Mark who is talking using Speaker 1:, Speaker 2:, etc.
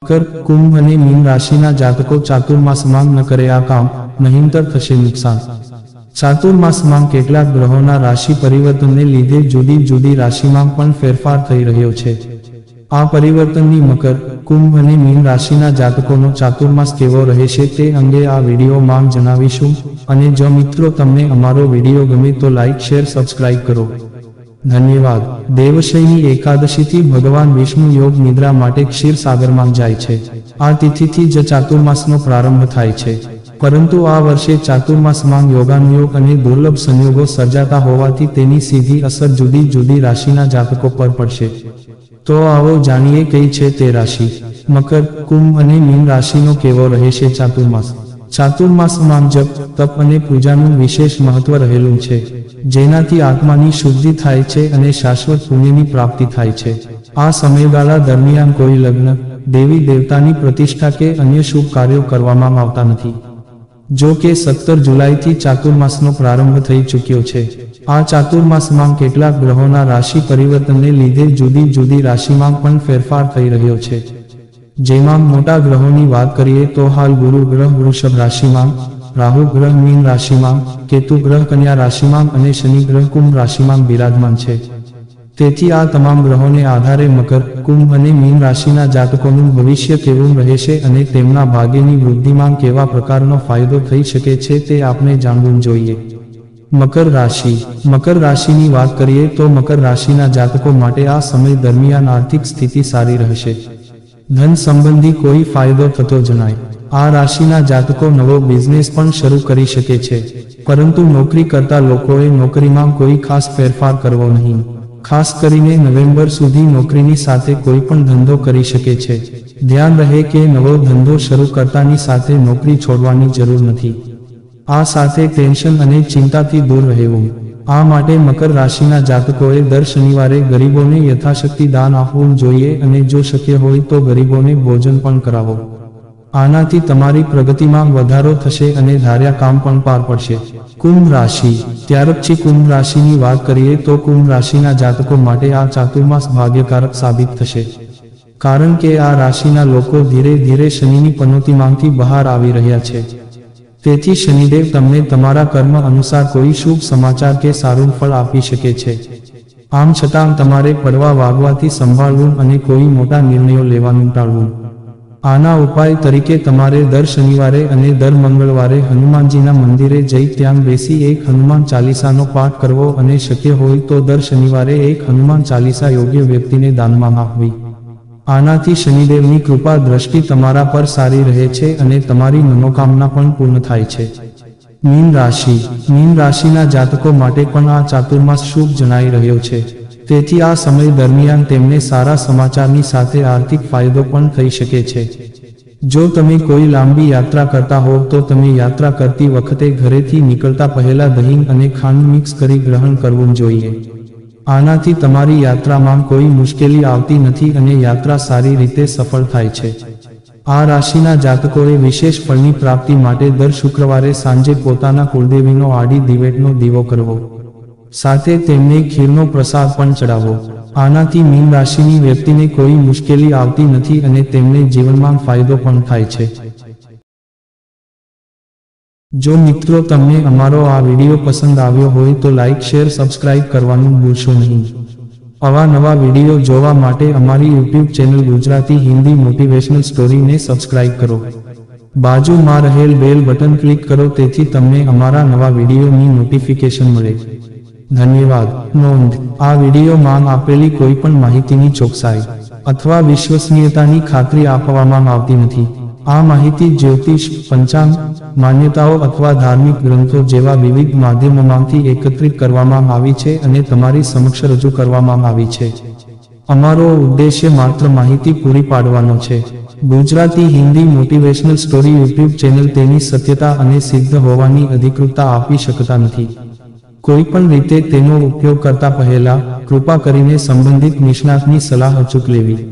Speaker 1: મકર, કુંભ અને મીન રાશિના જાતકો ચાતુર્માસમાં ન કરે આ કામ, નહીંતર થશે નુકસાન. ચાતુર્માસમાં કેટલાક ગ્રહોના રાશિ પરિવર્તનને લીધે જુદી જુદી રાશિમાં પણ ફેરફાર થઈ રહ્યો છે. આ પરિવર્તનની મકર, કુંભ અને મીન રાશિના જાતકોનો ચાતુર્માસ કેવો રહેશે તે અંગે આ વિડીયોમાં જણાવીશું. અને જો મિત્રો તમને અમારો વિડીયો ગમે તો લાઈક, શેર, સબસ્ક્રાઇબ કરો. ધન્યવાદ. દેવશયની એકાદશીથી ભગવાન વિષ્ણુ યોગ નિદ્રા માટે ક્ષીરસાગરમાં જાય છે. આ તિથિથી જ ચાતુર્માસનો પ્રારંભ થાય છે. પરંતુ આ વર્ષે ચાતુર્માસમાં યોગાનુયોગ અને દુર્લભ સંયોગો સર્જાતા હોવાથી તેની સીધી અસર જુદી જુદી રાશિના જાતકો પર પડશે. તો આવો જાણીએ કઈ છે તે રાશિ. મકર, કુંભ અને મીન રાશિનો કેવો રહેશે ચાતુર્માસ. ચાતુર્માસમાં જપ, તપ અને પૂજાનું વિશેષ મહત્વ રહેલું છે, જેનાથી આત્માની શુદ્ધિ થાય છે અને શાશ્વત પુણ્યની પ્રાપ્તિ થાય છે. આ સમયગાળા દરમિયાન કોઈ લગ્ન, દેવી દેવતાની પ્રતિષ્ઠા કે અન્ય શુભ કાર્યો કરવામાં આવતા નથી. જો કે 17 જુલાઈથી ચાતુર્માસનો પ્રારંભ થઈ ચૂક્યો છે. આ ચાતુર્માસમાં કેટલાક ગ્રહોના રાશિ પરિવર્તનને લીધે જુદી જુદી રાશિમાં પણ ફેરફાર થઈ રહ્યો છે. જેમાં મોટા ગ્રહોની વાત કરીએ તો હાલ ગુરુ ગ્રહ વૃષભ રાશિમાં, રાહુ ગ્રહ મીન રાશિમાં, કેતુ ગ્રહ કન્યા રાશિમાં અને શનિ ગ્રહ કુંભ રાશિમાં બિરાજમાન છે. તેથી આ તમામ ગ્રહોને આધારે મકર, કુંભ અને મીન રાશિના જાતકોનું ભવિષ્ય કેવું રહેશે અને તેમના ભાગ્યની વૃદ્ધિમાં કેવા પ્રકારનો ફાયદો થઈ શકે છે તે આપણે જાણવું જોઈએ. મકર રાશિ. મકર રાશિની વાત કરીએ તો મકર રાશિના જાતકો માટે આ સમય દરમિયાન આર્થિક સ્થિતિ સારી રહેશે. ધન સંબંધી કોઈ ફાયદો થતો જણાય. આ રાશિના જાતકો નવો બિઝનેસ પણ શરૂ કરી શકે છે. પરંતુ નોકરી કરતા લોકોએ નોકરીમાં કોઈ ખાસ ફેરફાર કરવો નહીં. ખાસ કરીને નવેમ્બર સુધી નોકરીની સાથે કોઈ પણ ધંધો કરી શકે છે. ધ્યાન રહે કે નવો ધંધો શરૂ કરતાની સાથે નોકરી છોડવાની જરૂર નથી. આ સાથે ટેન્શન અને ચિંતાથી દૂર રહેવું. આ માટે મકર રાશિના જાતકોએ દર શનિવારે ગરીબોને યથાશક્તિ દાન આપવું જોઈએ અને જો શક્ય હોય તો ગરીબોને ભોજન પણ કરાવો. આનાથી તમારી પ્રગતિમાં વધારો થશે અને ધાર્યા કામ પણ પાર પડશે. કુંભ રાશિ. ત્યારપછી કુંભ રાશિની વાત કરીએ તો કુંભ રાશિના જાતકો માટે આ ચાતુર્માસ ભાગ્યકારક સાબિત થશે. કારણ કે આ રાશિના લોકો ધીરે ધીરે શનિની પનોતીમાંથી બહાર આવી રહ્યા છે. તેથી શનિદેવ તમને તમારા કર્મ અનુસાર કોઈ શુભ સમાચાર કે સારું ફળ આપી શકે છે. આમ છતાં તમારે પડવા વાગવાથી સંભાળવું અને કોઈ મોટા નિર્ણયો લેવાનું ટાળવું. આના ઉપાય તરીકે તમારે દર શનિવારે અને દર મંગળવારે હનુમાનજીના મંદિરે જઈ ત્યાં બેસી એક હનુમાન ચાલીસાનો પાઠ કરવો અને શક્ય હોય તો દર શનિવારે એક હનુમાન ચાલીસા યોગ્ય વ્યક્તિને દાનમાં આપવી. આનાથી શનિદેવની કૃપા દ્રષ્ટિ તમારા પર સારી રહે છે અને તમારી મનોકામના પણ પૂર્ણ થાય છે. મીન રાશિ. મીન રાશિના જાતકો માટે પણ આ ચાતુર્માસ શુભ જણાઈ રહ્યો છે. તેથી આ સમય દરમિયાન તેમને સારા સમાચારની સાથે આર્થિક ફાયદો પણ થઈ શકે છે. જો તમે કોઈ લાંબી યાત્રા કરતા હોવ તો તમે યાત્રા કરતી વખતે ઘરેથી નીકળતા પહેલા દહીં અને ખાંડ મિક્સ કરી ગ્રહણ કરવું જોઈએ. આનાથી તમારી યાત્રામાં કોઈ મુશ્કેલી આવતી નથી અને યાત્રા સારી રીતે સફળ થાય છે. આ રાશિના જાતકોએ વિશેષ ફળની પ્રાપ્તિ માટે દર શુક્રવારે સાંજે પોતાના કુળદેવીનો આડી દિવેટનો દીવો કરવો. સાથે તેમને ખીરનો પ્રસાદ પણ ચડાવો. આનાથી મીન રાશિની વ્યક્તિને કોઈ મુશ્કેલી આવતી નથી અને તેમને જીવનમાં ફાયદો પણ થાય છે. જો મિત્રો તમને અમારો આ વિડીયો પસંદ આવ્યો હોય તો લાઈક, શેર, સબસ્ક્રાઇબ કરવાનું ભૂલશો નહીં. આવા નવા વિડીયો જોવા માટે અમારી YouTube channel Gujarati Hindi motivational સ્ટોરીને સબસ્ક્રાઇબ કરો. બાજુમાં રહેલ બેલ બટન ક્લિક કરો તેથી તમને અમારા નવા વિડીયોની નોટિફિકેશન મળે. ધન્યવાદ. નોંધ: આ વિડીયોમાં આપેલી કોઈ પણ માહિતીની ચોકસાઈ અથવા વિશ્વસનીયતાની ખાતરી આપવામાં આવતી નથી. આ માહિતી જ્યોતિષ, પંચાંગ, માન્યતાઓ અથવા ધાર્મિક ગ્રંથો જેવા વિવિધ માધ્યમોમાંથી એકત્રિત કરવામાં આવી છે અને તમારી સમક્ષ રજૂ કરવામાં આવી છે. અમારો ઉદ્દેશ્ય માત્ર માહિતી પૂરી પાડવાનો છે. Gujarati Hindi motivational story YouTube channel તેની સત્યતા અને સિદ્ધ હોવાની અધિકૃતતા આપી શકતા નથી. કોઈપણ રીતે તેનો ઉપયોગ કરતા પહેલા કૃપા કરીને સંબંધિત નિષ્ણાતની સલાહ અચૂક લેવી.